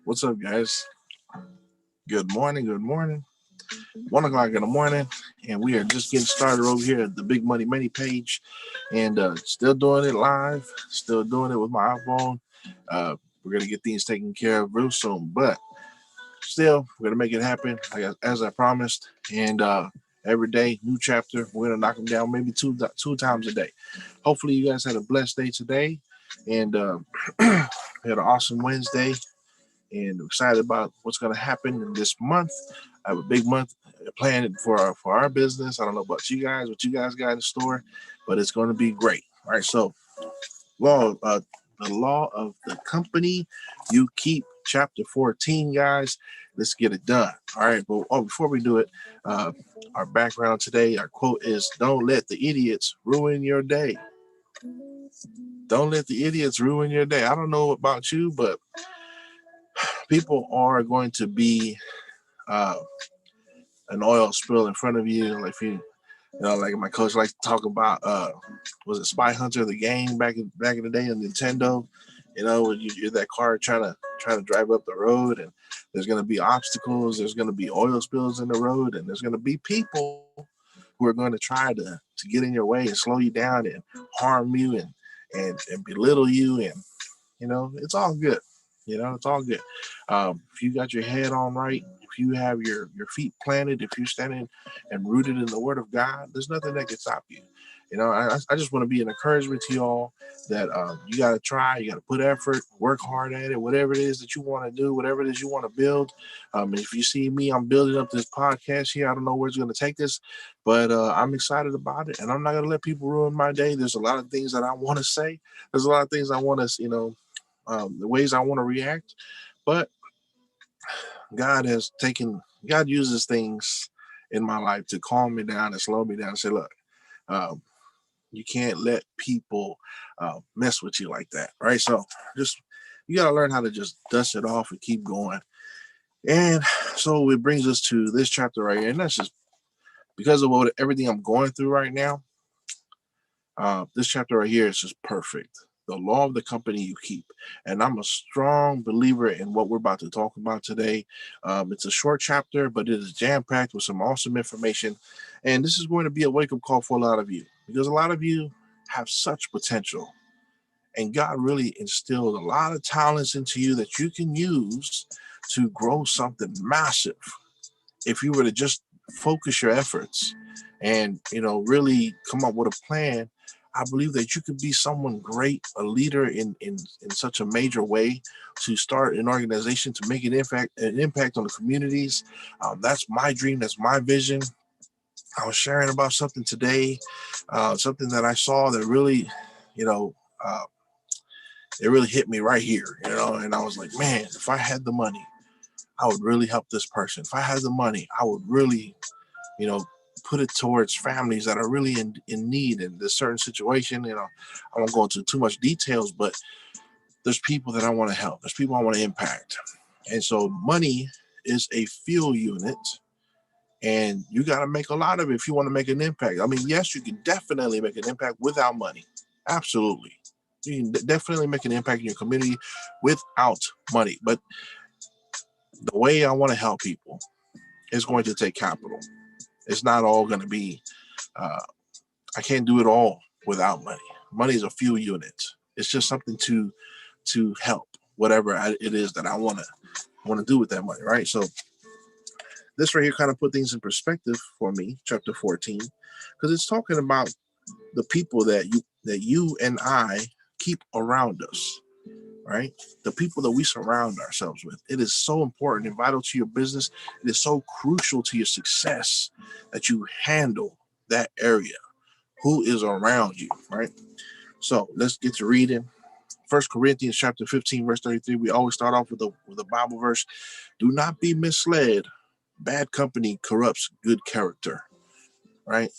What's up, guys? Good morning. Good morning. 1 o'clock in the morning, and we are just getting started over here at the Big Money Money page, and still doing it live, still doing it with my iPhone. We're gonna get things taken care of real soon, but still, we're gonna make it happen, as I promised. And every day, new chapter. We're gonna knock them down maybe two times a day. Hopefully, you guys had a blessed day today, and we had an awesome Wednesday. And I'm excited about what's going to happen in this month. I have a big month planned for our business. I don't know about you guys, what you guys got in store, but it's going to be great. All right, so law, the law of the company you keep, chapter 14, guys. Let's get it done. All right, but before we do it, our background today, our quote is: "Don't let the idiots ruin your day." Don't let the idiots ruin your day. I don't know about you, but people are going to be uh, an oil spill in front of you. Like if like my coach likes to talk about, was it Spy Hunter, the game back in the day on Nintendo? When you're that car trying to drive up the road, and there's going to be obstacles, there's going to be oil spills in the road, and there's going to be people who are going to try to get in your way and slow you down and harm you and belittle you, and it's all good. It's all good. If you got your head on right, if you have your feet planted, if you're standing and rooted in the Word of God, there's nothing that can stop you. I just want to be an encouragement to you all that you got to try, you got to put effort, work hard at it, whatever it is that you want to do, whatever it is you want to build. If you see me, I'm building up this podcast here. I don't know where it's going to take this, but I'm excited about it, and I'm not going to let people ruin my day. There's a lot of things that I want to say. There's a lot of things I want to, the ways I want to react, but God uses things in my life to calm me down and slow me down and say, look, um, you can't let people mess with you like that, right? So just you got to learn how to just dust it off and keep going. And so it brings us to this chapter right here, and that's just because of everything I'm going through right now. This chapter right here is just perfect. The law of the company you keep. And I'm a strong believer in what we're about to talk about today. It's a short chapter, but it is jam packed with some awesome information. And this is going to be a wake up call for a lot of you, because a lot of you have such potential. And God really instilled a lot of talents into you that you can use to grow something massive if you were to just focus your efforts and really come up with a plan. I believe that you could be someone great, a leader in such a major way, to start an organization to make an impact on the communities. That's my dream. That's my vision. I was sharing about something today, something that I saw that really, you know, uh, it really hit me right here, and I was like, man, if I had the money, I would really help this person. If I had the money, I would really, you know, put it towards families that are really in need in this certain situation. I won't go into too much details, but there's people that I want to help. There's people I want to impact. And so money is a fuel unit, and you got to make a lot of it if you want to make an impact. I mean, yes, you can definitely make an impact without money. Absolutely. You can definitely make an impact in your community without money. But the way I want to help people is going to take capital. It's not all going to be, uh, I can't do it all without money. Money is a fuel unit. It's just something to help whatever it is that I want to do with that money, right? So this right here kind of put things in perspective for me, chapter 14, because it's talking about the people that you and I keep around us, right? The people that we surround ourselves with. It is so important and vital to your business. It is so crucial to your success that you handle that area. Who is around you, right? So let's get to reading. 1 Corinthians chapter 15, verse 33, we always start off with a Bible verse. Do not be misled. Bad company corrupts good character, right?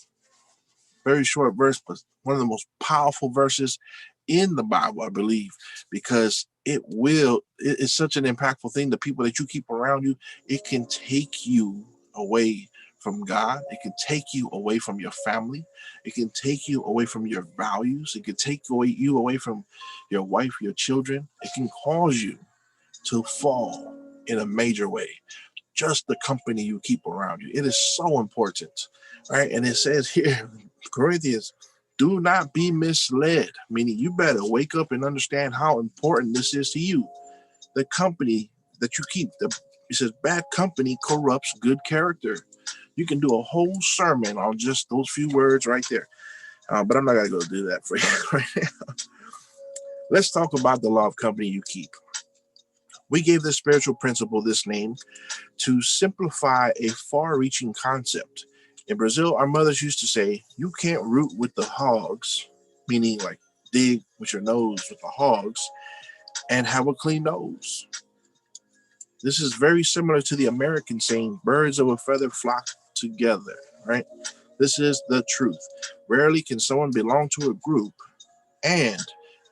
Very short verse, but one of the most powerful verses in the Bible, I believe, because it's such an impactful thing. The people that you keep around you, it can take you away from God. It can take you away from your family. It can take you away from your values. It can take you away from your wife, your children. It can cause you to fall in a major way. Just the company you keep around you. It is so important, right? And it says here, Corinthians, do not be misled, meaning you better wake up and understand how important this is to you. The company that you keep, it says bad company corrupts good character. You can do a whole sermon on just those few words right there. But I'm not going to go do that for you right now. Let's talk about the law of company you keep. We gave this spiritual principle this name to simplify a far-reaching concept. In Brazil, our mothers used to say, you can't root with the hogs, meaning like dig with your nose with the hogs and have a clean nose. This is very similar to the American saying, birds of a feather flock together, right? This is the truth. Rarely can someone belong to a group, and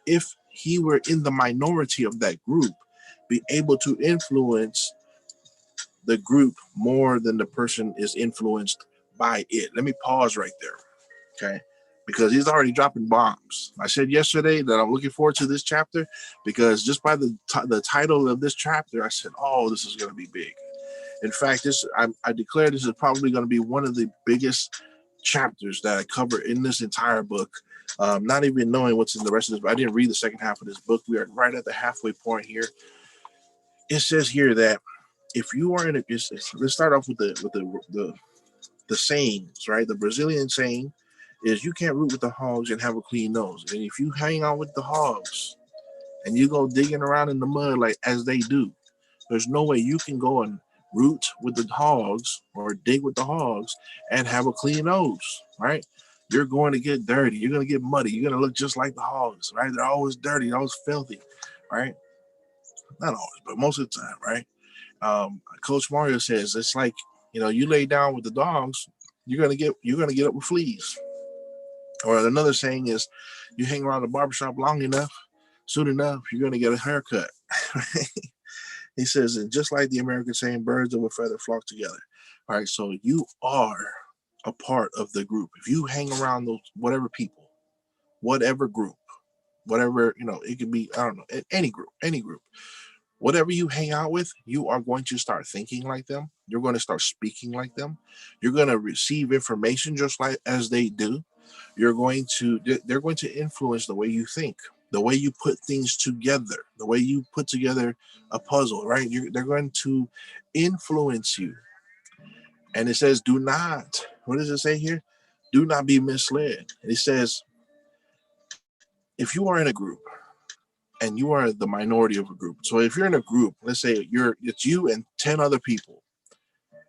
if he were in the minority of that group, be able to influence the group more than the person is influenced by it. Let me pause right there, okay? Because he's already dropping bombs. I said yesterday that I'm looking forward to this chapter because just by the title of this chapter, I said, oh, this is going to be big. In fact, I declare this is probably going to be one of the biggest chapters that I cover in this entire book. Not even knowing what's in the rest of this, but I didn't read the second half of this book. We are right at the halfway point here. It says here that if you are in a, let's start off with the sayings, right? The Brazilian saying is you can't root with the hogs and have a clean nose. And if you hang out with the hogs and you go digging around in the mud like as they do, there's no way you can go and root with the hogs or dig with the hogs and have a clean nose, right? You're going to get dirty. You're going to get muddy. You're going to look just like the hogs, right? They're always dirty, they're always filthy, right? Not always, but most of the time, right? Coach Mario says it's like, you lay down with the dogs, you're gonna get up with fleas. Or another saying is, you hang around the barbershop long enough, soon enough, you're gonna get a haircut. He says, and just like the American saying, birds of a feather flock together. All right, so you are a part of the group. If you hang around those whatever people, whatever group, whatever, it could be, I don't know, any group. Whatever you hang out with, you are going to start thinking like them. You're going to start speaking like them. You're going to receive information just like as they do. They're going to influence the way you think, the way you put things together, the way you put together a puzzle, right? They're going to influence you. And it says, do not, what does it say here? Do not be misled. And it says, if you are in a group, and you are the minority of a group. So if you're in a group, let's say it's you and 10 other people,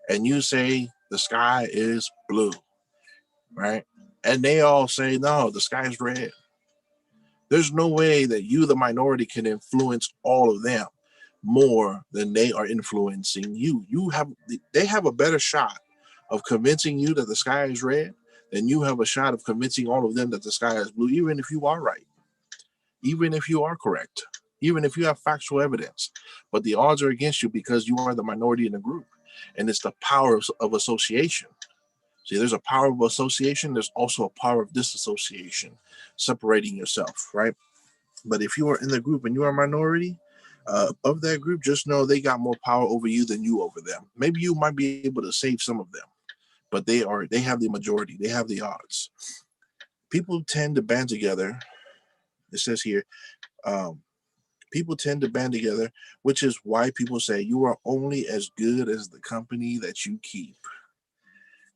and you say the sky is blue, right? And they all say, no, the sky is red. There's no way that you, the minority, can influence all of them more than they are influencing you. They have a better shot of convincing you that the sky is red than you have a shot of convincing all of them that the sky is blue, even if you are right. Even if you are correct, even if you have factual evidence, but the odds are against you because you are the minority in the group. And it's the power of association. See, there's a power of association. There's also a power of disassociation, separating yourself, right? But if you are in the group and you are a minority of that group, just know they got more power over you than you over them. Maybe you might be able to save some of them, but they have the majority. They have the odds. People tend to band together. It says here, people tend to band together, which is why people say you are only as good as the company that you keep.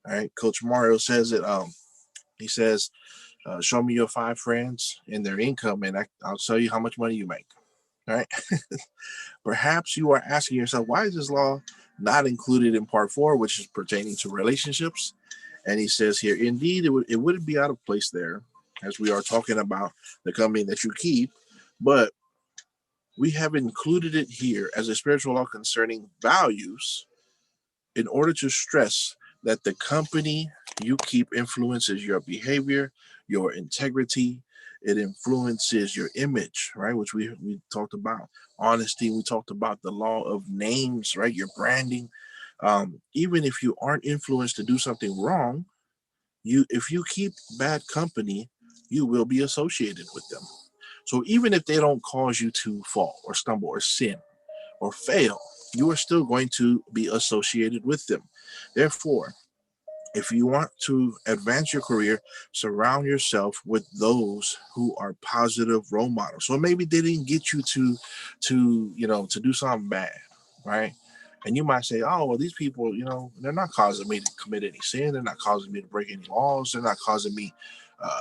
All right. Coach Mario says it. He says, show me your 5 friends and their income, and I'll tell you how much money you make. All right. Perhaps you are asking yourself, why is this law not included in part 4, which is pertaining to relationships? And he says here, indeed, it wouldn't be out of place there, as we are talking about the company that you keep. But We have included it here as a spiritual law concerning values in order to stress that the company you keep influences your behavior, your integrity. It influences your image, right? Which we talked about honesty. We talked about the law of names, right? Your branding. Even if you aren't influenced to do something wrong, if you keep bad company, you will be associated with them. So even if they don't cause you to fall or stumble or sin or fail, you are still going to be associated with them. Therefore, if you want to advance your career, surround yourself with those who are positive role models. So maybe they didn't get you to do something bad, right? And you might say, oh, well, these people, they're not causing me to commit any sin. They're not causing me to break any laws. They're not causing me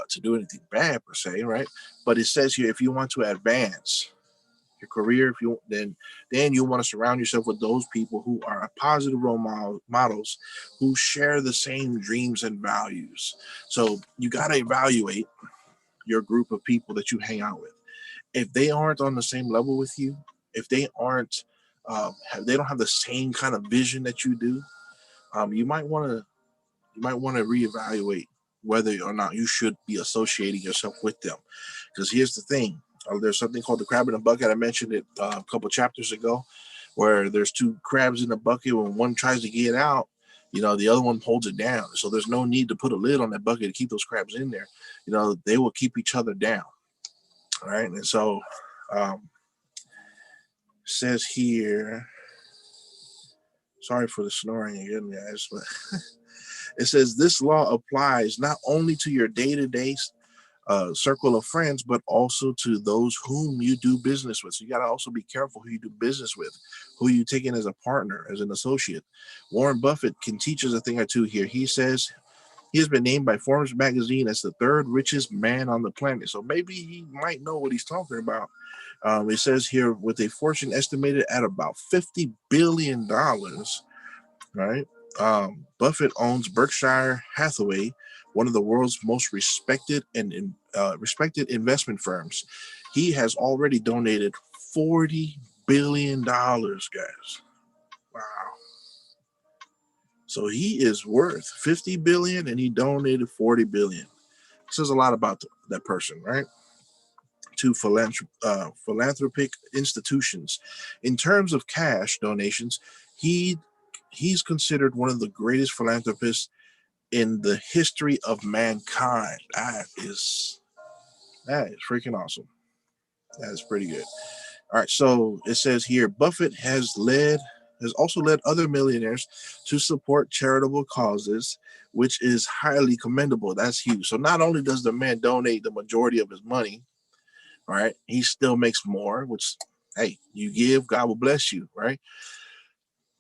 to do anything bad per se, right? But it says here, if you want to advance your career, if you then you want to surround yourself with those people who are positive models who share the same dreams and values. So you got to evaluate your group of people that you hang out with. If they aren't on the same level with you, if they aren't they don't have the same kind of vision that you do, you might want to reevaluate whether or not you should be associating yourself with them. Because here's the thing: there's something called the crab in a bucket. I mentioned it a couple chapters ago, where there's two crabs in a bucket. When one tries to get out, the other one holds it down. So there's no need to put a lid on that bucket to keep those crabs in there. They will keep each other down. All right, and so um, says here. Sorry for the snoring again, guys, but it says this law applies not only to your day-to-day circle of friends, but also to those whom you do business with. So you got to also be careful who you do business with, who you take in as a partner, as an associate. Warren Buffett can teach us a thing or two here. He says he has been named by Forbes magazine as the third richest man on the planet. So maybe he might know what he's talking about. It says here, with a fortune estimated at about $50 billion, right? Buffett owns Berkshire Hathaway, one of the world's most respected and respected investment firms. He has already donated $40 billion, guys. Wow. So he is worth 50 billion and he donated 40 billion. Says a lot about that person, right? To philanthropic institutions. In terms of cash donations, he's considered one of the greatest philanthropists in the history of mankind. That is freaking awesome. That is pretty good. All right, so it says here Buffett has also led other millionaires to support charitable causes, which is highly commendable. That's huge. So not only does the man donate the majority of his money, right, he still makes more, which, hey, you give, God will bless you, right?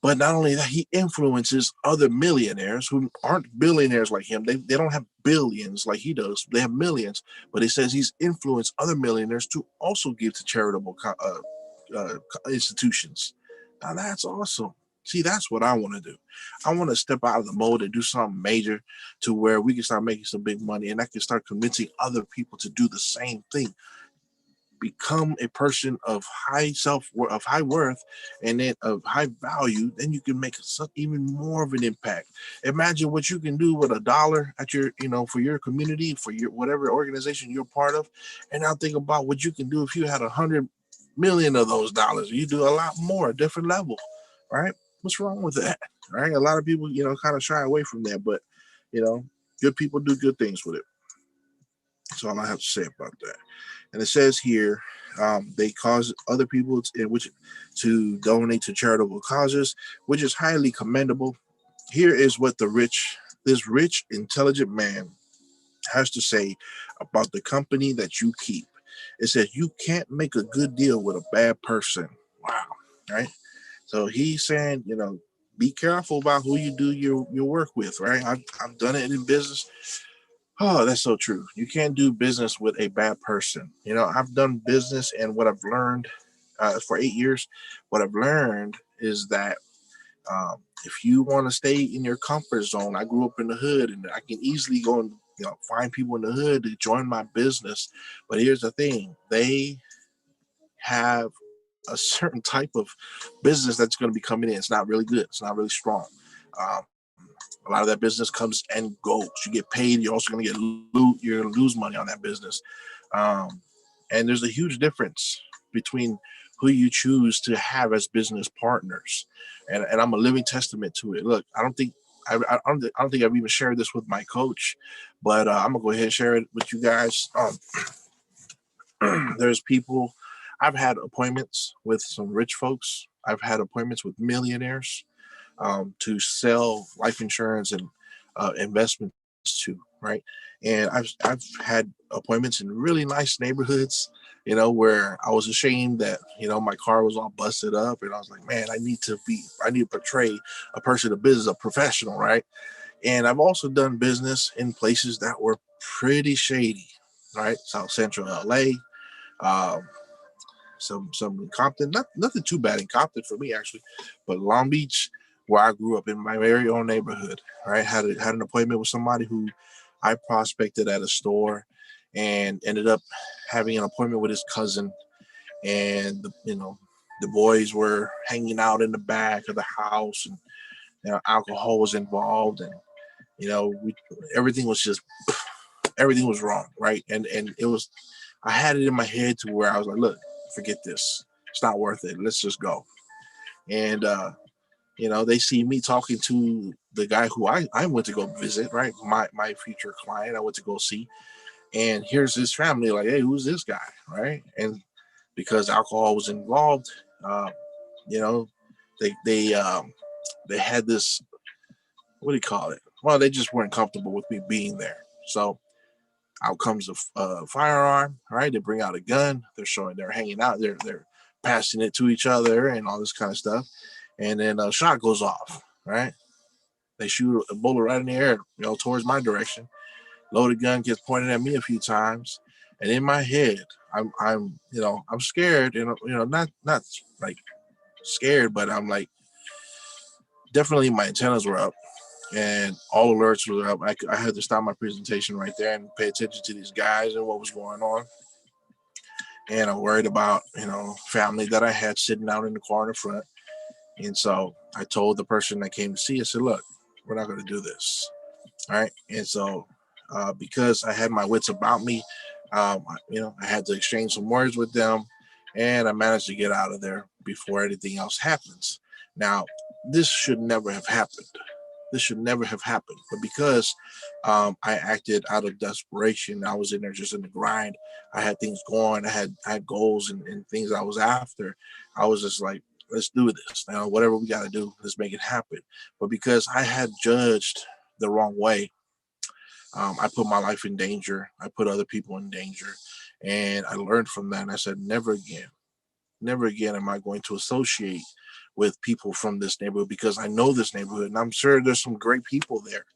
But not only that, he influences other millionaires who aren't billionaires like him. They don't have billions like he does. They have millions. But it says he's influenced other millionaires to also give to charitable institutions. Now that's awesome. See, that's what I want to do. I want to step out of the mold and do something major to where we can start making some big money and I can start convincing other people to do the same thing. Become a person of high worth, and then of high value, then you can make even more of an impact. Imagine what you can do with $1 at your, for your community, for your whatever organization you're part of, and now think about what you can do if you had 100 million of those dollars. You do a lot more, a different level, right? What's wrong with that? Right? A lot of people, kind of shy away from that, but you know, good people do good things with it. That's all I have to say about that. And it says here, they cause other people to donate to charitable causes, which is highly commendable. Here is what this rich, intelligent man has to say about the company that you keep. It says you can't make a good deal with a bad person. Wow, right? So he's saying, be careful about who you do your work with, right? I've done it in business. Oh, that's so true. You can't do business with a bad person. I've done business, and what I've learned for 8 years, what I've learned is that if you want to stay in your comfort zone, I grew up in the hood, and I can easily go and find people in the hood to join my business. But here's the thing: they have a certain type of business that's going to be coming in. It's not really good. It's not really strong. Um, a lot of that business comes and goes. You get paid. You're also going to you're going to lose money on that business. Um, and there's a huge difference between who you choose to have as business partners. And I'm a living testament to it. Look, I don't think I've even shared this with my coach, but I'm gonna go ahead and share it with you guys. There's people. I've had appointments with some rich folks. I've had appointments with millionaires to sell life insurance and investments to, right? And I've had appointments in really nice neighborhoods, where I was ashamed that my car was all busted up, and I was like, man, I need to portray a person of business, a professional, right? And I've also done business in places that were pretty shady, right? South Central LA, um, some in Compton, nothing too bad in Compton for me actually, but Long Beach, where I grew up in my very own neighborhood, right? Had an appointment with somebody who I prospected at a store, and ended up having an appointment with his cousin, and the boys were hanging out in the back of the house, and alcohol was involved, and we everything was just everything was wrong, right? And it was I had it in my head to where I was like, look, forget this. It's not worth it. Let's just go. And they see me talking to the guy who I went to go visit, right? My future client I went to go see. And here's his family, like, hey, who's this guy? Right. And because alcohol was involved, uh, you know, they had this, what do you call it? Well, they just weren't comfortable with me being there. So out comes a firearm. All right, they bring out a gun. They're hanging out. They're passing it to each other and all this kind of stuff. And then a shot goes off. Right, they shoot a bullet right in the air, towards my direction. Loaded gun gets pointed at me a few times, and in my head, I'm scared, and not like scared, but I'm like definitely my antennas were up and all alerts were up. I had to stop my presentation right there and pay attention to these guys and what was going on. And I'm worried about, family that I had sitting out in the car in the front. And so I told the person that came to see, I said, look, we're not going to do this. All right. And so because I had my wits about me, I had to exchange some words with them, and I managed to get out of there before anything else happens. Now, this should never have happened. This should never have happened. But because I acted out of desperation, I was in there just in the grind. I had things going. I had goals and things I was after. I was just like, let's do this. Now, whatever we got to do, let's make it happen. But because I had judged the wrong way, I put my life in danger. I put other people in danger. And I learned from that. And I said, never again am I going to associate with people from this neighborhood, because I know this neighborhood and I'm sure there's some great people there.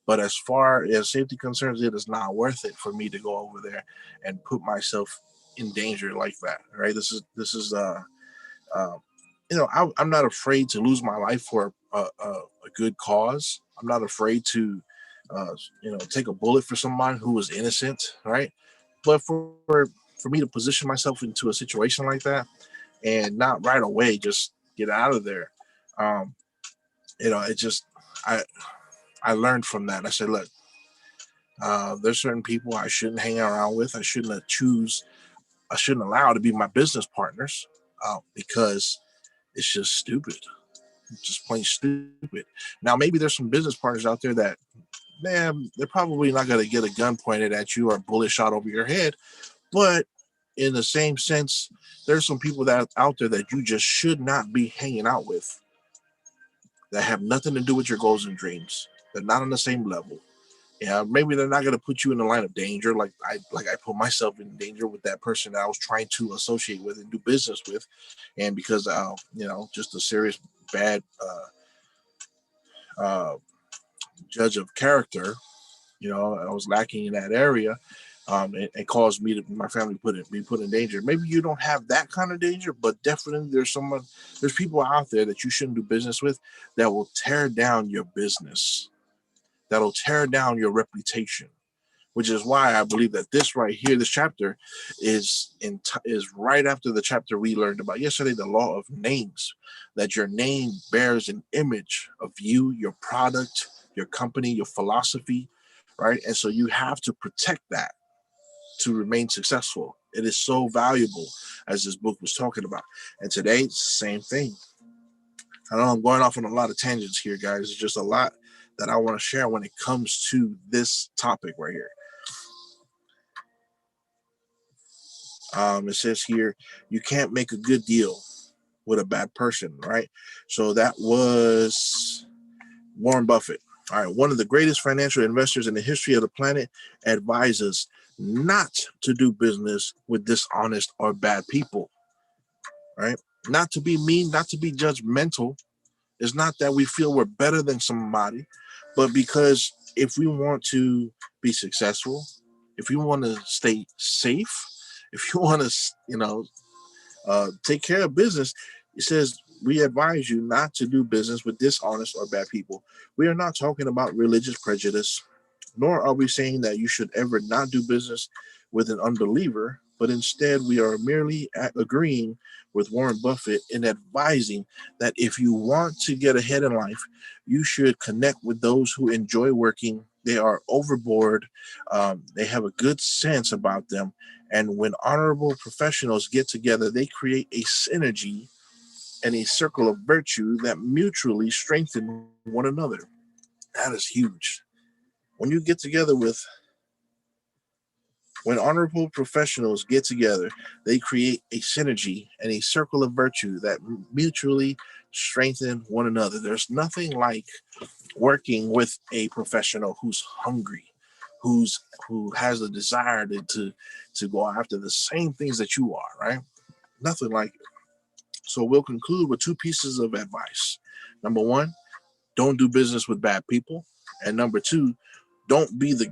But as far as safety concerns, it is not worth it for me to go over there and put myself in danger like that. Right? This is uh, I'm not afraid to lose my life for a good cause. I'm not afraid to take a bullet for someone who was innocent, right? But for me to position myself into a situation like that and not right away just get out of there, um, it just I I learned from that. I said, look, there's certain people I shouldn't hang around with. I shouldn't allow to be my business partners, because it's just stupid, just plain stupid. Now, maybe there's some business partners out there that, man, they're probably not going to get a gun pointed at you or a bullet shot over your head. But in the same sense, there's some people that out there that you just should not be hanging out with, that have nothing to do with your goals and dreams. They're not on the same level. Yeah, maybe they're not going to put you in the line of danger like I put myself in danger with that person that I was trying to associate with and do business with, and because just a serious bad uh, judge of character, I was lacking in that area. It caused my family be put in danger. Maybe you don't have that kind of danger, but definitely there's people out there that you shouldn't do business with that will tear down your business, that'll tear down your reputation, which is why I believe that this right here, this chapter, is right after the chapter we learned about yesterday, the law of names. That your name bears an image of you, your product, your company, your philosophy, right? And so you have to protect that to remain successful. It is so valuable, as this book was talking about. And today, it's the same thing. I know I'm going off on a lot of tangents here, guys. It's just a lot that I want to share when it comes to this topic right here. It says here, you can't make a good deal with a bad person, right? So that was Warren Buffett. All right, one of the greatest financial investors in the history of the planet advises not to do business with dishonest or bad people, right? Not to be mean, not to be judgmental. It's not that we feel we're better than somebody, but because if we want to be successful, if you want to stay safe, if you want to, take care of business, it says we advise you not to do business with dishonest or bad people. We are not talking about religious prejudice, nor are we saying that you should ever not do business with an unbeliever, but instead we are merely agreeing with Warren Buffett in advising that if you want to get ahead in life, you should connect with those who enjoy working. They are overboard. They have a good sense about them. And when honorable professionals get together, they create a synergy and a circle of virtue that mutually strengthen one another. That is huge. When you get together with When honorable professionals get together, they create a synergy and a circle of virtue that mutually strengthen one another. There's nothing like working with a professional who's hungry, who has a desire to go after the same things that you are, right? Nothing like it. So we'll conclude with two pieces of advice. Number one, don't do business with bad people. And number two, don't be the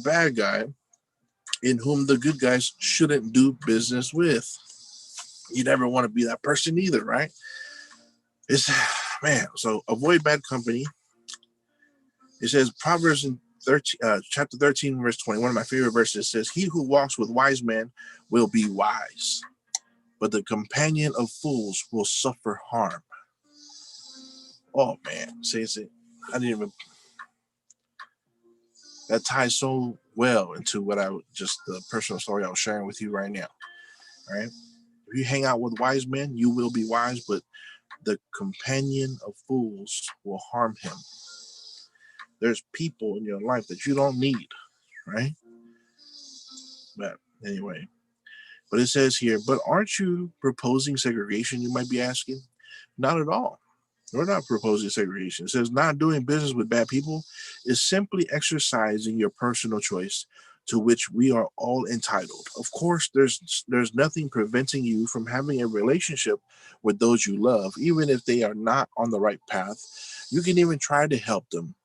bad guy in whom the good guys shouldn't do business with. You never want to be that person either, right? It's man. So avoid bad company. It says Proverbs in 13, chapter 13, verse 20. One of my favorite verses says, "He who walks with wise men will be wise, but the companion of fools will suffer harm." Oh man, see, I didn't even. That ties so well into what the personal story I was sharing with you right now. All right. If you hang out with wise men, you will be wise, but the companion of fools will harm him. There's people in your life that you don't need, right? But anyway, but it says here, but aren't you proposing segregation, you might be asking? Not at all. We're not proposing segregation. It says not doing business with bad people is simply exercising your personal choice to which we are all entitled. Of course, there's nothing preventing you from having a relationship with those you love, even if they are not on the right path. You can even try to help them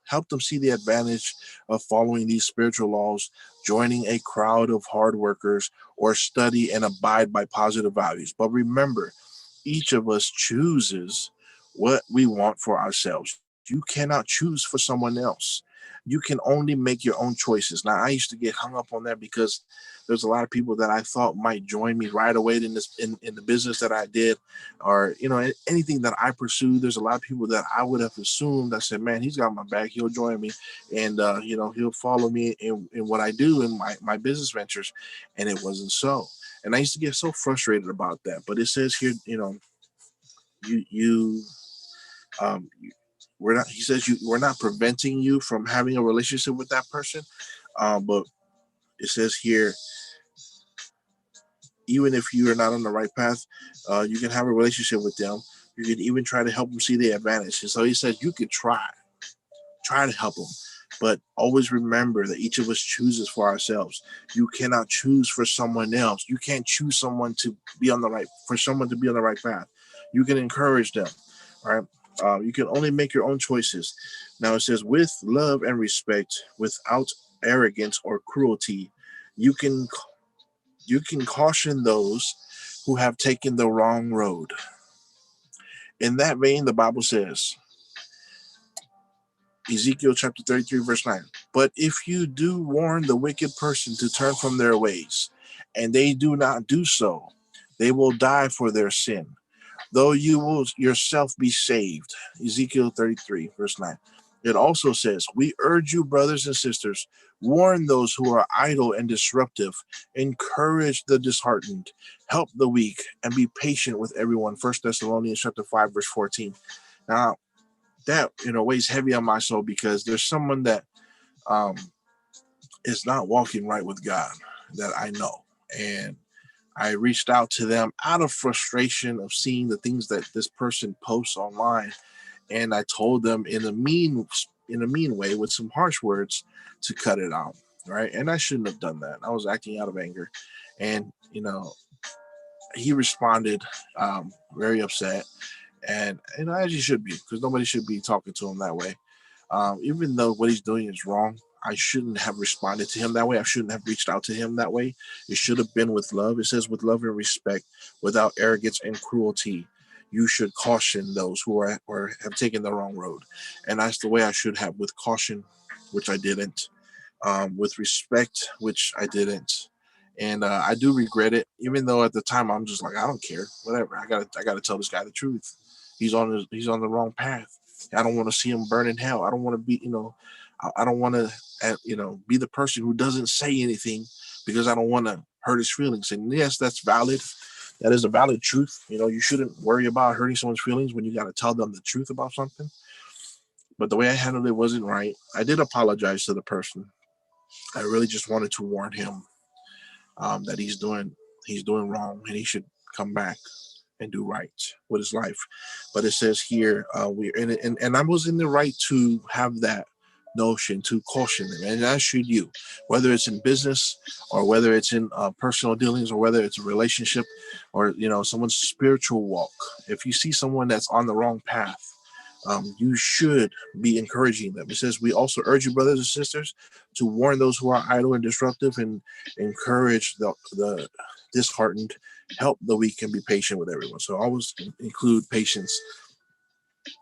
see the advantage of following these spiritual laws, joining a crowd of hard workers, or study and abide by positive values. But remember, each of us chooses what we want for ourselves. You cannot choose for someone else. You can only make your own choices. Now, I used to get hung up on that because there's a lot of people that I thought might join me right away in the business that I did, or anything that I pursued. There's a lot of people that I would have assumed. I said, man, he's got my back. He'll join me, and he'll follow me in what I do in my business ventures, and it wasn't so. And I used to get so frustrated about that. But it says here, you we're not he says we're not preventing you from having a relationship with that person, but it says here, even if you are not on the right path, you can have a relationship with them. You can even try to help them see the advantage. And so he says you could try to help them, but always remember that each of us chooses for ourselves. You cannot choose for someone else. You can't choose someone to be on the right for someone to be on the right path. You can encourage them, right? You can only make your own choices. Now it says, with love and respect, without arrogance or cruelty, you can caution those who have taken the wrong road. In that vein, the Bible says, Ezekiel chapter 33, verse 9. But if you do warn the wicked person to turn from their ways, and they do not do so, they will die for their sin, though you will yourself be saved. Ezekiel 33, verse 9. It also says, we urge you, brothers and sisters, warn those who are idle and disruptive, encourage the disheartened, help the weak, and be patient with everyone. 1 Thessalonians chapter 5, verse 14. Now, that weighs heavy on my soul, because there's someone that is not walking right with God that I know. And I reached out to them out of frustration of seeing the things that this person posts online, and I told them in a mean way with some harsh words to cut it out, right? And I shouldn't have done that. I was acting out of anger, and he responded very upset, and as you should be, because nobody should be talking to him that way. Even though what he's doing is wrong, I shouldn't have responded to him that way. I shouldn't have reached out to him that way. It should have been with love. It says with love and respect, without arrogance and cruelty. You should caution those who are or have taken the wrong road. And that's the way I should have, with caution, which I didn't, with respect, which I didn't. And I do regret it, even though at the time I'm just like, I don't care, whatever. I gotta tell this guy the truth. He's on the wrong path. I don't want to see him burn in hell. I don't want to be, I don't want to, be the person who doesn't say anything because I don't want to hurt his feelings. And yes, that's valid. That is a valid truth. You shouldn't worry about hurting someone's feelings when you got to tell them the truth about something. But the way I handled it wasn't right. I did apologize to the person. I really just wanted to warn him that he's doing wrong, and he should come back and do right with his life. But it says here, and I was in the right to have that notion to caution them, and as should you, whether it's in business or whether it's in personal dealings or whether it's a relationship or someone's spiritual walk. If you see someone that's on the wrong path, you should be encouraging them. It says, we also urge you, brothers and sisters, to warn those who are idle and disruptive, and encourage the disheartened, help the weak, and be patient with everyone. So always include patience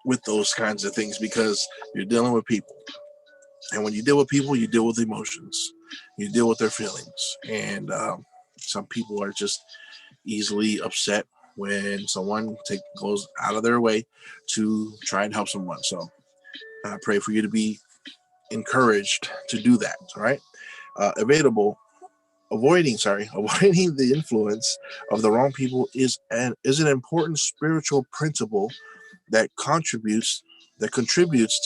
with those kinds of things, because you're dealing with people. And when you deal with people, you deal with emotions. You deal with their feelings. And some people are just easily upset when someone goes out of their way to try and help someone. So I pray for you to be encouraged to do that. All right. Avoiding the influence of the wrong people is an important spiritual principle that contributes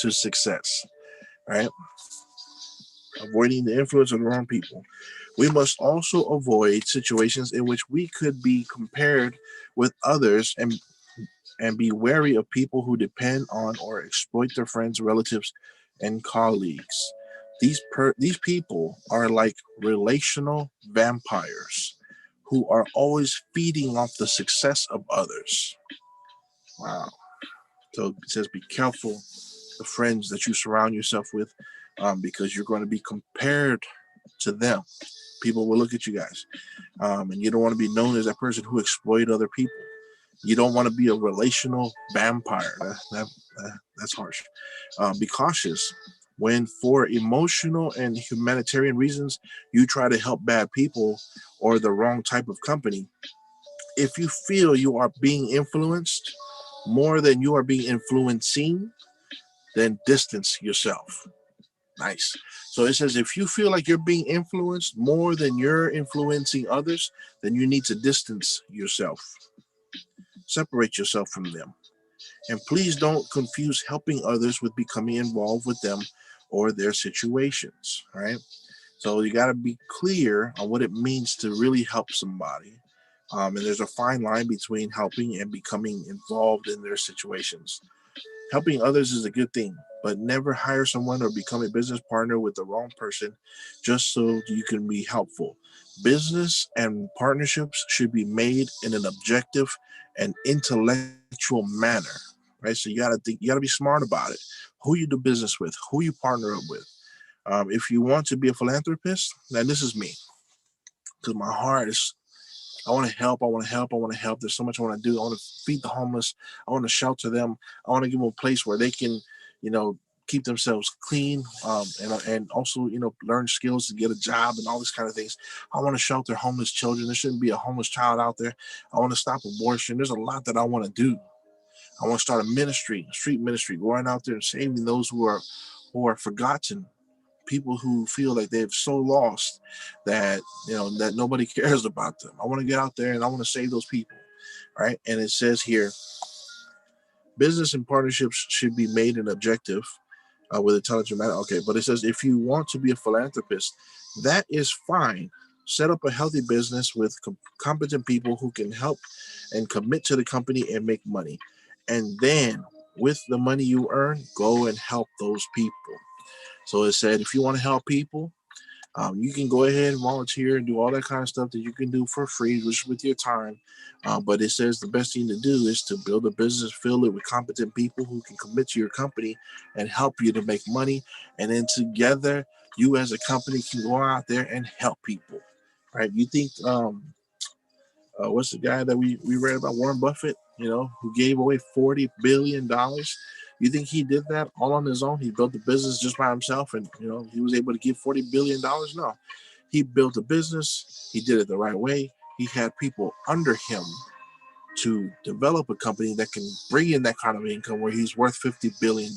to success. Right. Avoiding the influence of the wrong people. We must also avoid situations in which we could be compared with others, and be wary of people who depend on or exploit their friends, relatives, and colleagues. These people are like relational vampires who are always feeding off the success of others. Wow. So it says, be careful the friends that you surround yourself with, because you're going to be compared to them. People will look at you guys, and you don't want to be known as that person who exploited other people. You don't want to be a relational vampire. That's harsh. Be cautious when, for emotional and humanitarian reasons, you try to help bad people or the wrong type of company. If you feel you are being influenced more than you are being influencing, then distance yourself. Nice. So it says, if you feel like you're being influenced more than you're influencing others, then you need to distance yourself. Separate yourself from them. And please don't confuse helping others with becoming involved with them or their situations. Right. So you got to be clear on what it means to really help somebody. And there's a fine line between helping and becoming involved in their situations. Helping others is a good thing, but never hire someone or become a business partner with the wrong person just so you can be helpful. Business and partnerships should be made in an objective and intellectual manner, right? So you got to be smart about it. Who you do business with, who you partner up with. If you want to be a philanthropist, now this is me, because my heart is, I want to help. There's so much I want to do. I want to feed the homeless. I want to shelter them. I want to give them a place where they can, keep themselves clean, and also, learn skills to get a job and all these kind of things. I want to shelter homeless children. There shouldn't be a homeless child out there. I want to stop abortion. There's a lot that I want to do. I want to start a ministry, a street ministry, going out there and saving those who are forgotten, people who feel like they've so lost that that nobody cares about them. I want to get out there and I want to save those people, right? And it says here, business and partnerships should be made an objective with intelligent manner. Okay, but it says if you want to be a philanthropist, that is fine. Set up a healthy business with competent people who can help and commit to the company and make money. And then with the money you earn, go and help those people. So it said if you want to help people, you can go ahead and volunteer and do all that kind of stuff that you can do for free, just with your time. But it says the best thing to do is to build a business, fill it with competent people who can commit to your company and help you to make money. And then together, you as a company can go out there and help people, right? You think, what's the guy that we read about, Warren Buffett, who gave away $40 billion? You think he did that all on his own? He built the business just by himself, and he was able to give $40 billion? No, he built a business. He did it the right way. He had people under him to develop a company that can bring in that kind of income where he's worth $50 billion.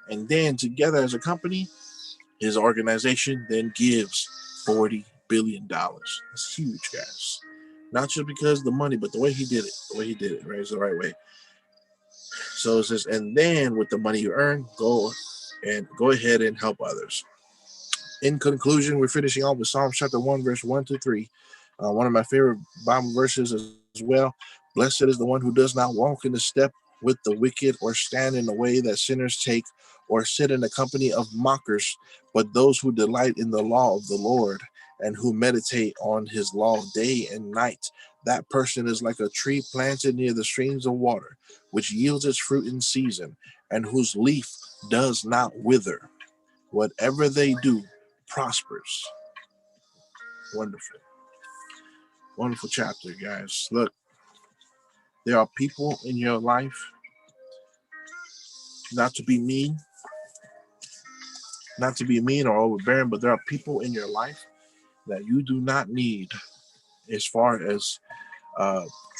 And then together as a company, his organization then gives $40 billion. That's huge, guys. Not just because of the money, but the way he did it, right? It's the right way. So it says, and then with the money you earn, go ahead and help others. In conclusion, we're finishing off with Psalms chapter 1, verse 1 to 3. One of my favorite Bible verses as well. Blessed is the one who does not walk in the step with the wicked, or stand in the way that sinners take, or sit in the company of mockers, but those who delight in the law of the Lord, and who meditate on his law day and night. That person is like a tree planted near the streams of water, which yields its fruit in season, and whose leaf does not wither. Whatever they do prospers. Wonderful. Wonderful chapter, guys. Look, there are people in your life, not to be mean or overbearing, but there are people in your life that you do not need as far as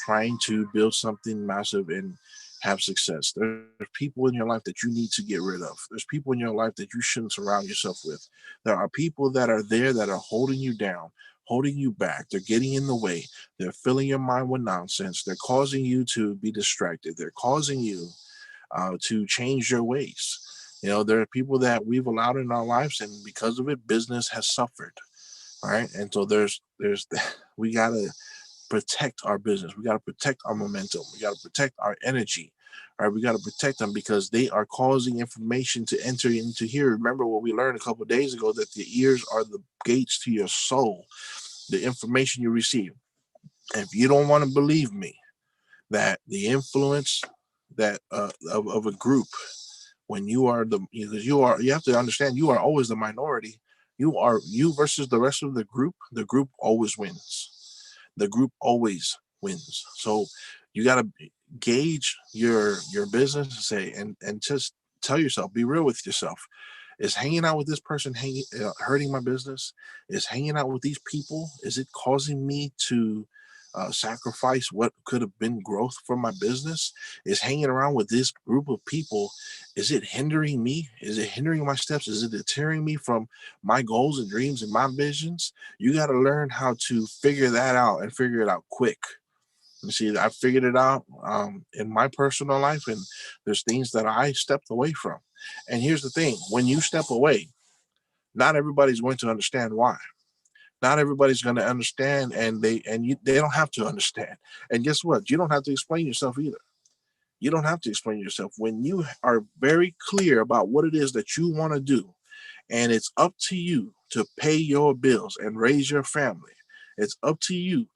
trying to build something massive and have success. There's people in your life that you need to get rid of. There's people in your life that you shouldn't surround yourself with. There are people that are there that are holding you down, holding you back. They're getting in the way. They're filling your mind with nonsense. They're causing you to be distracted. They're causing you to change your ways. There are people that we've allowed in our lives, and because of it, business has suffered. All right. And so there's we gotta protect our business. We got to protect our momentum. We got to protect our energy. All right, we got to protect them because they are causing information to enter into here. Remember what we learned a couple of days ago, that the ears are the gates to your soul, the information you receive. And if you don't want to believe me, that the influence that of a group, when you are because you have to understand, you are always the minority. You versus the rest of the group always wins. The group always wins. So you got to gauge your business and say, and just tell yourself, be real with yourself. Is hanging out with this person hurting my business? Is hanging out with these people, is it causing me to sacrifice what could have been growth for my business? Is hanging around with this group of people, is it hindering me? Is it hindering my steps? Is it deterring me from my goals and dreams and my visions? You got to learn how to figure that out, and figure it out quick. You see, I figured it out in my personal life, and there's things that I stepped away from. And here's the thing: when you step away, not everybody's going to understand why. Not everybody's going to understand, and they don't have to understand. And guess what? You don't have to explain yourself either. You don't have to explain yourself. When you are very clear about what it is that you want to do, and it's up to you to pay your bills and raise your family, it's up to you.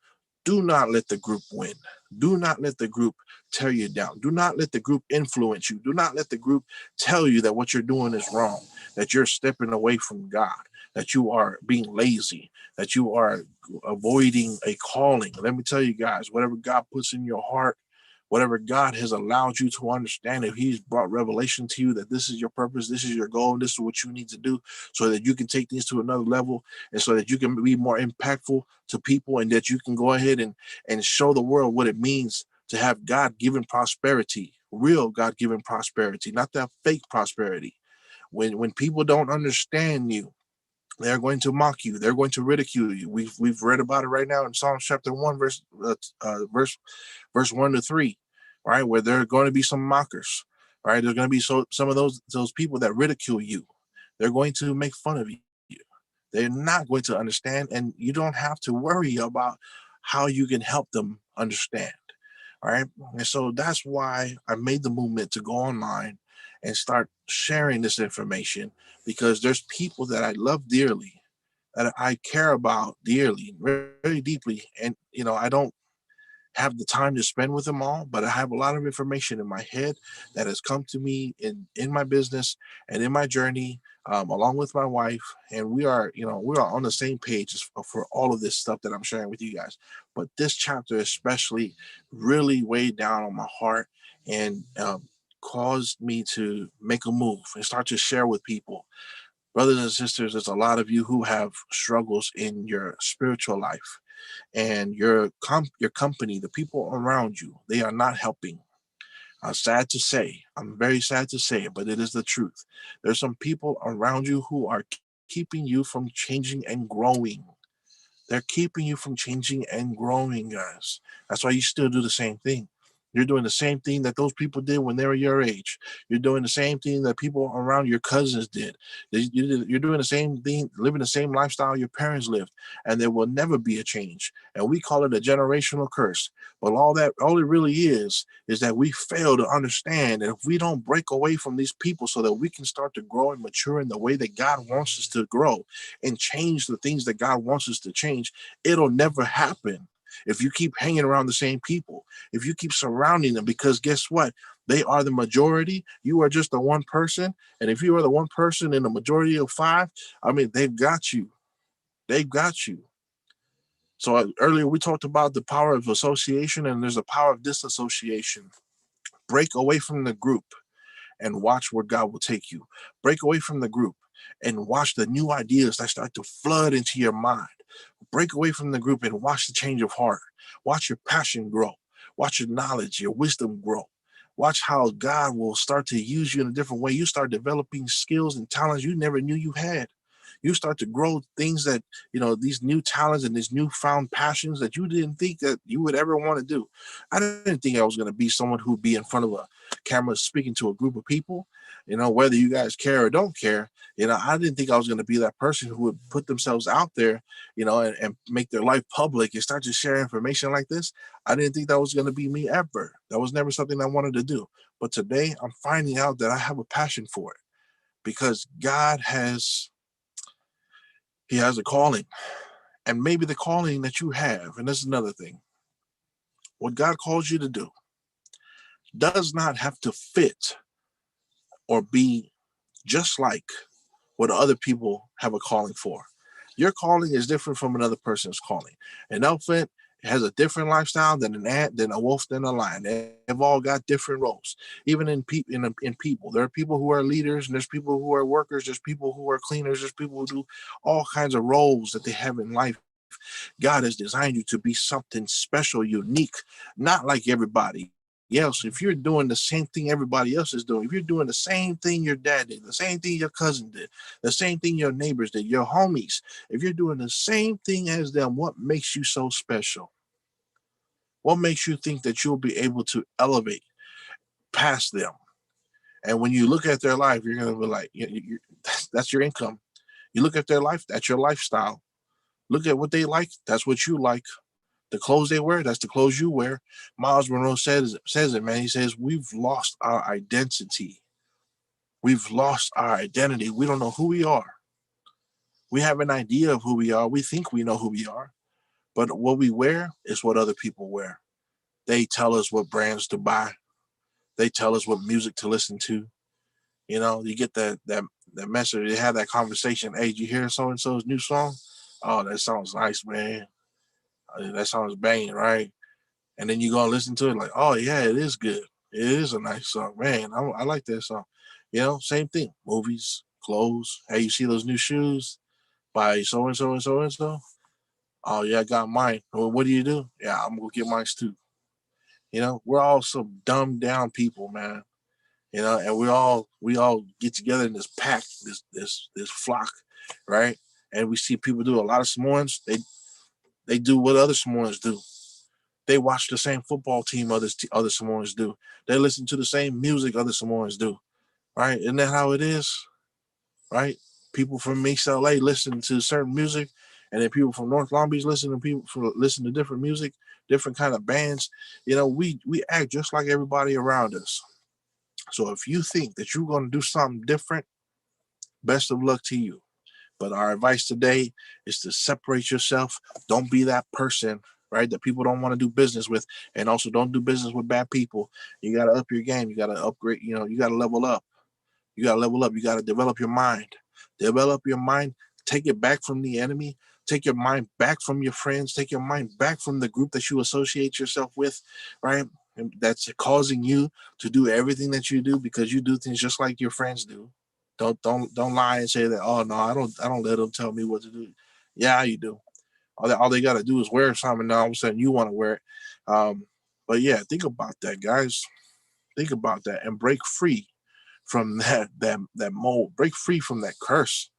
Do not let the group win. Do not let the group tear you down. Do not let the group influence you. Do not let the group tell you that what you're doing is wrong, that you're stepping away from God, that you are being lazy, that you are avoiding a calling. Let me tell you guys, whatever God puts in your heart, whatever God has allowed you to understand, if he's brought revelation to you that this is your purpose, this is your goal, and this is what you need to do so that you can take things to another level and so that you can be more impactful to people and that you can go ahead and show the world what it means to have God-given prosperity, real God-given prosperity, not that fake prosperity. When people don't understand you, they're going to mock you. They're going to ridicule you. We've read about it right now in Psalms chapter 1, verse 1 to 3, right? Where there are going to be some mockers, right? There's going to be some of those people that ridicule you. They're going to make fun of you. They're not going to understand, and you don't have to worry about how you can help them understand. All right. And so that's why I made the movement to go online and start sharing this information, because there's people that I love dearly, that I care about dearly, very, very deeply. And, I don't have the time to spend with them all, but I have a lot of information in my head that has come to me in my business and in my journey, along with my wife, and we are on the same page for all of this stuff that I'm sharing with you guys. But this chapter especially really weighed down on my heart and caused me to make a move and start to share with people. Brothers and sisters, there's a lot of you who have struggles in your spiritual life, and your company, the people around you, they are not helping. Sad to say, I'm very sad to say it, but it is the truth. There's some people around you who are keeping you from changing and growing. They're keeping you from changing and growing, guys. That's why you still do the same thing. You're doing the same thing that those people did when they were your age. You're doing the same thing that people around your cousins did. You're doing the same thing, living the same lifestyle your parents lived, and there will never be a change. And we call it a generational curse. But all it really is that we fail to understand. And if we don't break away from these people so that we can start to grow and mature in the way that God wants us to grow and change the things that God wants us to change, it'll never happen if you keep hanging around the same people, if you keep surrounding them, because guess what? They are the majority. You are just the one person. And if you are the one person in the majority of five, I mean, they've got you. They've got you. So earlier we talked about the power of association, and there's a power of disassociation. Break away from the group and watch where God will take you. Break away from the group and watch the new ideas that start to flood into your mind. Break away from the group and watch the change of heart. Watch your passion grow. Watch your knowledge, your wisdom grow. Watch how God will start to use you in a different way. You start developing skills and talents you never knew you had. You start to grow things that, these new talents and these newfound passions that you didn't think that you would ever want to do. I didn't think I was going to be someone who'd be in front of a camera speaking to a group of people, whether you guys care or don't care. I didn't think I was going to be that person who would put themselves out there, and make their life public and start to share information like this. I didn't think that was going to be me ever. That was never something I wanted to do. But today I'm finding out that I have a passion for it, because he has a calling. And maybe the calling that you have, and this is another thing, what God calls you to do does not have to fit or be just like what other people have a calling for. Your calling is different from another person's calling. An elephant has a different lifestyle than an ant, than a wolf, than a lion. They've all got different roles. Even in people, there are people who are leaders, and there's people who are workers, there's people who are cleaners, there's people who do all kinds of roles that they have in life. God has designed you to be something special, unique, not like everybody else. If you're doing the same thing everybody else is doing, if you're doing the same thing your dad did, the same thing your cousin did, the same thing your neighbors did, your homies, if you're doing the same thing as them, what makes you so special? What makes you think that you'll be able to elevate past them? And when you look at their life, you're going to be like, that's your income. You look at their life, that's your lifestyle. Look at what they like, that's what you like. The clothes they wear, that's the clothes you wear. Miles Monroe says it, man. He says, we've lost our identity. We've lost our identity. We don't know who we are. We have an idea of who we are. We think we know who we are. But what we wear is what other people wear. They tell us what brands to buy. They tell us what music to listen to. You get that message. They have that conversation. Hey, did you hear so and so's new song? Oh, that sounds nice, man. That sounds banging, right? And then you go listen to it like, oh yeah, it is good. It is a nice song, man. I like that song. Same thing. Movies, clothes. Hey, you see those new shoes by so and so and so and so? Oh yeah, I got mine. Well, what do you do? Yeah, I'm gonna get mine too. We're all some dumbed down people, man. And we all get together in this pack, this flock, right? And we see people do a lot of Samoans. They do what other Samoans do. They watch the same football team other Samoans do. They listen to the same music other Samoans do, right? Isn't that how it is, right? People from East LA listen to certain music, and then people from North Long Beach listen to different music, different kind of bands. We act just like everybody around us. So if you think that you're going to do something different, best of luck to you. But our advice today is to separate yourself. Don't be that person, right, that people don't want to do business with. And also don't do business with bad people. You got to up your game. You got to upgrade. You got to level up. You got to level up. You got to develop your mind. Develop your mind. Take it back from the enemy. Take your mind back from your friends. Take your mind back from the group that you associate yourself with, right? And that's causing you to do everything that you do because you do things just like your friends do. Don't lie and say that. Oh no, I don't let them tell me what to do. Yeah, you do. All they got to do is wear something. And now all of a sudden you want to wear it. But yeah, think about that, guys. Think about that and break free from that mold. Break free from that curse.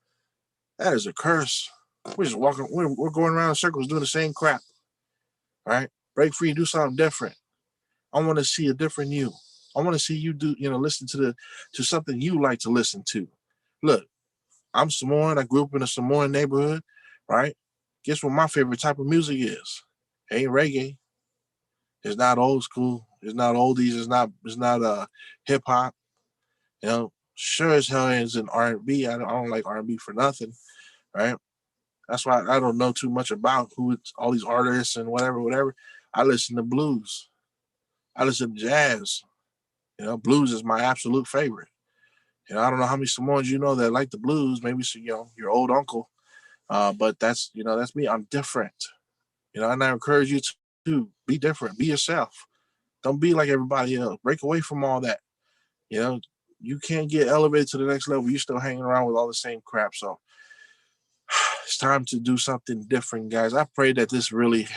That is a curse. We're just walking. We're going around in circles doing the same crap. Right? Break free. Do something different. I want to see a different you. I want to see you listen to something you like to listen to. Look, I'm Samoan. I grew up in a Samoan neighborhood, right? Guess what my favorite type of music is? Ain't reggae. It's not old school. It's not oldies. It's not hip hop. Sure as hell is an R&B. I don't like R&B for nothing, right? That's why I don't know too much about who it's, all these artists and whatever. I listen to blues. I listen to jazz. Blues is my absolute favorite. I don't know how many Samoans that like the blues. Maybe your old uncle. But that's me. I'm different. And I encourage you to be different. Be yourself. Don't be like everybody else. Break away from all that. You know, you can't get elevated to the next level. You're still hanging around with all the same crap. So it's time to do something different, guys. I pray that this really,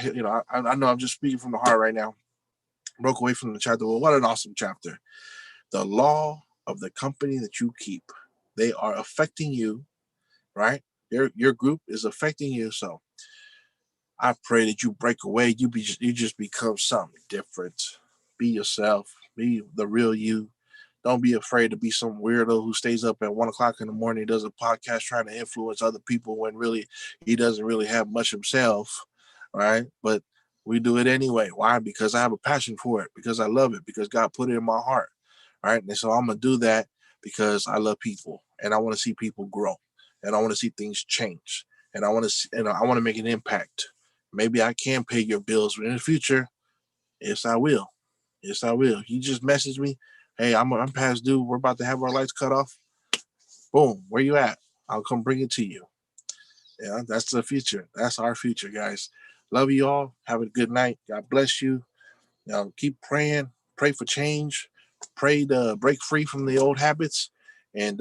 I know I'm just speaking from the heart right now. Broke away from the chapter. Well, what an awesome chapter. The law of the company that you keep. They are affecting you, right? Your group is affecting you. So I pray that you break away. You just become something different. Be yourself. Be the real you. Don't be afraid to be some weirdo who stays up at 1 o'clock in the morning, does a podcast trying to influence other people when really he doesn't really have much himself, right? But we do it anyway. Why? Because I have a passion for it, because I love it, because God put it in my heart, right? And so I'm gonna do that because I love people and I want to see people grow and I want to see things change and I want to make an impact. Maybe I can pay your bills in the future. Yes, I will. Yes, I will. You just message me. Hey, I'm past due. We're about to have our lights cut off. Boom. Where you at? I'll come bring it to you. Yeah, that's the future. That's our future, guys. Love you all. Have a good night. God bless you. Keep praying. Pray for change. Pray to break free from the old habits. And